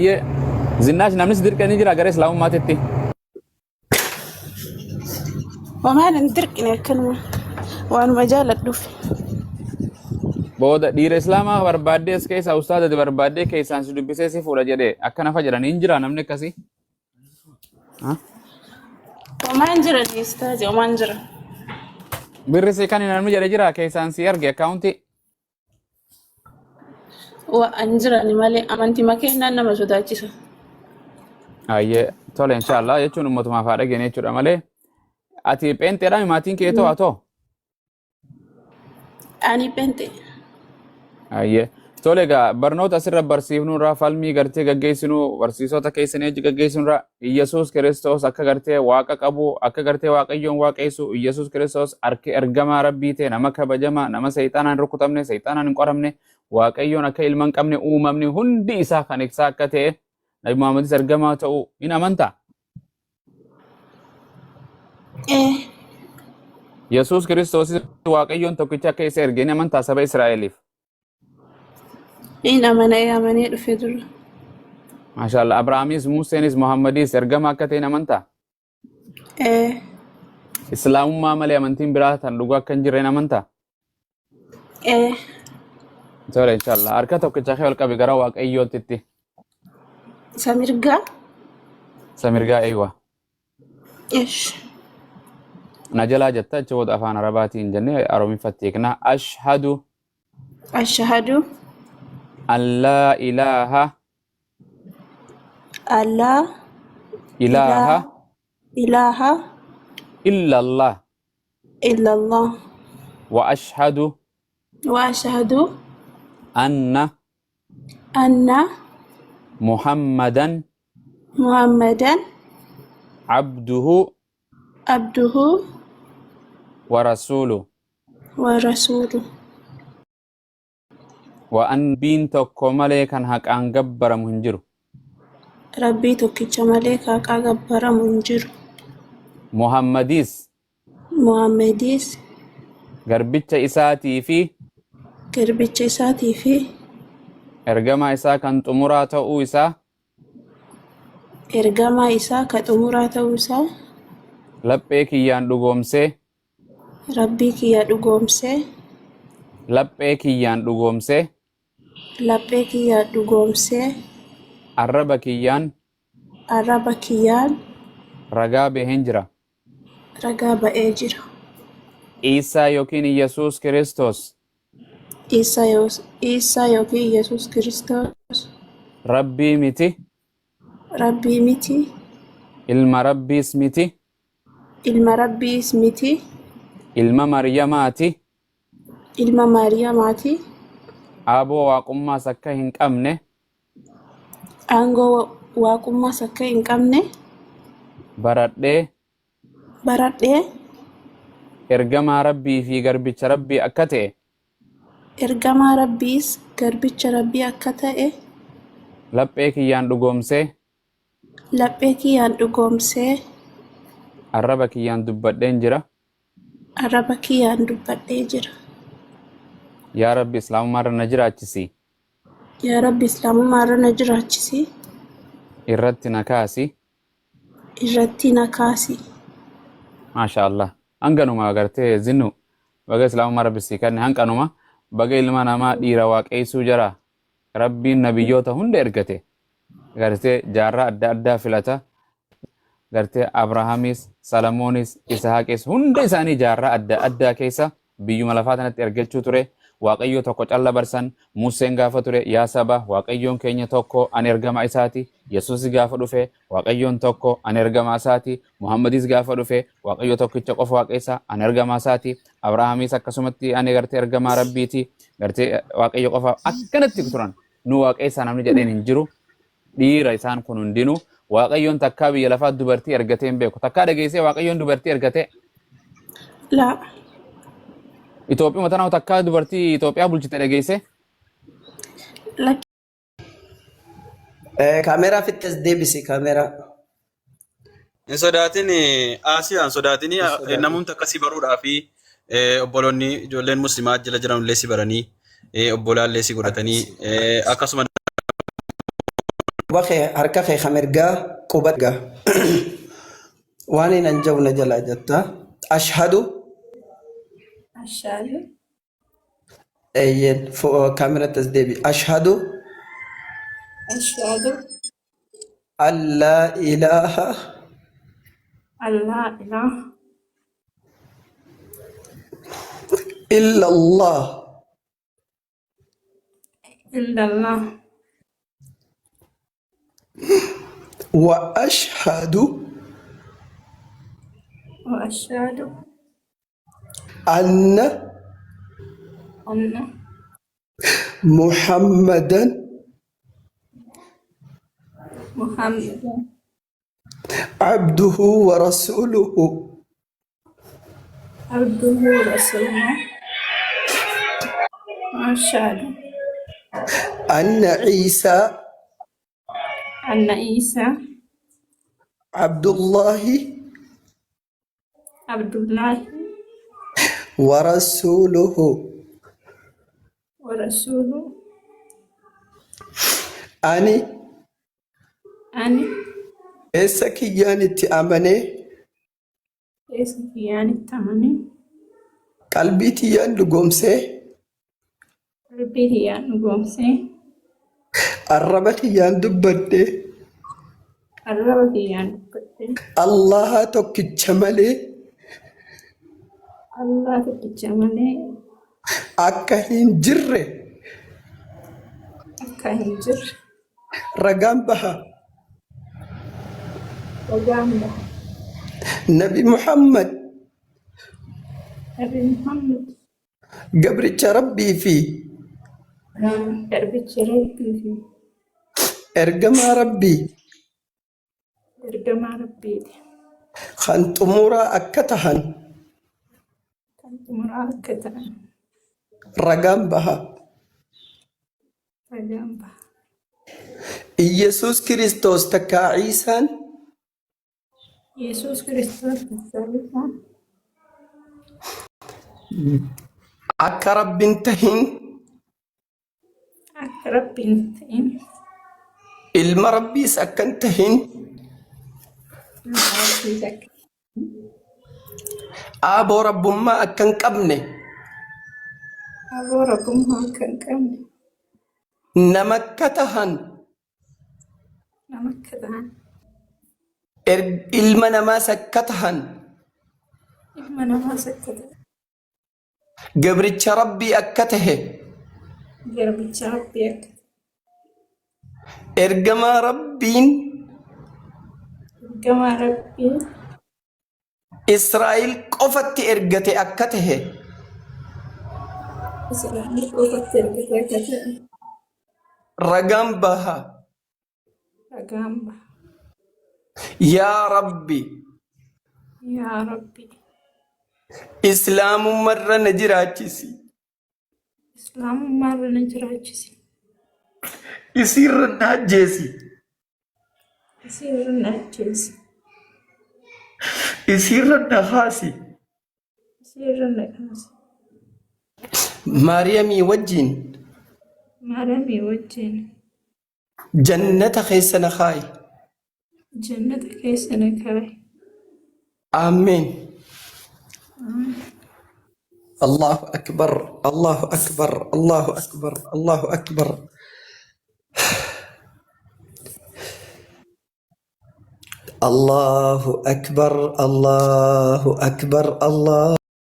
Zinaash namni si dirqanii jira gara islaamummaatitti. Wamaan hin dirqine akkanuma waanuma jaaladhuuf. Booda dhiira islaamaa barbaaddees keessa ustaadati barbaaddee keessaan si dubbisee si fuudha jedhee akkana fa jedhanii hin jira namni akkasii. Wamaan jira ustaazi wamaan jira. Birri si kan namni jedhe jira keessaan si arge akkaawuntii. Waan jirani malee amantii makeenyaan nama sodaachisa. Ayyee tole inshallah jechuun ummatumaaf haadha geenye jechuudha malee ati pheenxeedhaan maatiin kee ta'u atoo. Ani pheenxe. Ayyee tole egaa barnoota asirra barsiifnu irraa falmii gartee gaggeessinu barsiisota keessanii hojii gaggeessinu irraa Iyyasuus Kiristoos akka gartee waaqa qabu akka gartee waaqayyoon waaqessu Iyyasuus Kiristoos harki ergamaa rabbii ta'e nama kabajamaa nama seexaanaan rukutamne seexaanaan hin qoramne waaqayyoon akka ilma hin qabne uumamni hundi isaa kan ibsaa akka ta'e Nabi Muhammadis ergamaa ta'uu hin amantaa? Yesuus Kiristoos waaqayyoon tokkicha akka isa erge hin amantaa saba Israa'eliif? Hin amanee dhufe dura. Maashaallah Abrahaamis Museenis Muhammadis ergamaa akka ta'e hin amantaa? Islaamummaa malee amantiin biraa tan dhuguu akka hin jirre hin amantaa? Tole inshallah harka tokkicha kee ol qabi gara waaqayyootitti. Samirgaa? Samirgaa eeywa. Ish. Najalaa jetta achi booda afaan arabaatiin jennee oromiffaatti hiikna. Ashhadu. Ashhadu. An laa ilaaha. Allah. Ilaaha. Ilaaha. Illallah. Illallah. Wa ashhadu. Wa ashhadu. Anna. Muhammadan. Abduhu. Wa rasuluh. Wa an biin tokko malee kan haqaan gabbaramu hin jiru. Rabbii tokkicha malee kan haqaan gabbaramu hin jiru. Muhammadis. Garbicha isaatii fi ergamaa isaa kan xumuraa ta'uu isaa laphee kiyyaan dhugoomsee Rabbii kiyya dhugoomsee laphee kiyyaan dhugoomsee arraba kiyyaan ragaa baheen jira. Isaa yookiin Iyyasuus Kiristoos Rabbii miti. Ilma Rabbiis miti. Ilma Maryamaati. Aangoo waaqummaas akka hin qabne. Baradhee. Ergamaa Rabbii fi garbicha Rabbii akka ta'e. Laphee kiyyaan dhugoomsee. Arraba kiyyaan dubbadheen jira. Yaa Rabbi Islaamummaa irra na jiraachisi. Irratti na kaasi. Maashaallah. Hanganuma agartee zinnu baga Islaamummaa Rabbi sii kanne hanqanuma baga ilma namaa dhiira waaqeessuu jira. Rabbiin nabiyyoota hunda ergate. Gartee jaarraa adda addaa filata. Gartee Abrahaamis, Salomoonis, Isahaaqis hunda isaanii jaarraa adda addaa keessa biyyuma lafaa tanatti ergachuu ture. Waaqayyo tokko calla barsan Museen gaafa ture yaa saba waaqayyoon keenya tokko ani ergamaa isaati. Yesuus gaafa dhufe waaqayyoon tokko ani ergamaa isaati. Muhammadis gaafa dhufe waaqayyo tokkicha qofa waaqessa ani ergamaa isaati. Abrahaamis akkasumatti ani gartee ergamaa Rabbiiti. Gartee waaqayyo qofa akkanatti turan nu waaqessa namni jedheen hin jiru. Dhiira isaan kun hundinuu waaqayyoon takkaa biyya lafaa dubartii ergatee hin beeku. Takkaa dhageessee waaqayyoon dubartii ergatee? Laa. Itoophiyaa matanaa takkaa dubartii Itoophiyaa bulchite dhageesse? Kaameeraa fittees deebisi kaameeraa. Hin sodaatin Asiyaan sodaatin namoota akkasii baruudhaaf obboloonni ijoolleen musliimaa jala jiran illee si baranii obbolaallee si godhatanii akkasuma بخي حركة خي خمرقا قبتقا واني ننجو نجل أجتا أشهد أشهد أين كاميرا تسديبي أشهد أشهد أن لا إله أن لا إله إلا الله إلا الله وأشهد وأشهد أن أن محمدا محمدا عبده ورسوله عبده ورسوله وأشهد أن عيسى أن عيسى عبد الله عبد الله ورسوله ورسوله أني أني إسكيان أمني ليس يعني التمني قلبي تيان لقومسي ربي هي نقومسي الربك يان دبته الرب يعني الله توكيتشمالي الله تتجملي أكاهين جرة كهنجر رقام بها وجامع نبي محمد أبي محمد قبرتش ربي فيه دربي ربي في إرقم ربي درجة ربي خانت أمورا أكتهن كنت مراكة رقام بها وجامع إيسوس كريستوس تكا عيسان يسوع كريستوس الثالثة أكا رب انتهين أقرب بنتين إلما ربي سكنتهين ربي ذاك أبو رب ما أكن قبني أبو ربما كان نمكتهن نمكدان إلما نما سكتهن إما نما سكت قبرتش ربي أكته جربي ربي إرقم ربين كما ربي إسرائيل قفت إرقتي أكته إسرائيل وفتر كذا رقم بها أقام يا ربي يا ربي إسلام مرة نجراتيسي إسلام مرة نجراجسي يصير الناجيسي يصير النجس يصير النخاسي يصير النجس مريم وجين مرمي وجين جنة خيسنا خاي جنة كيس نكاي آمين الله أكبر الله أكبر الله أكبر الله أكبر الله أكبر الله أكبر الله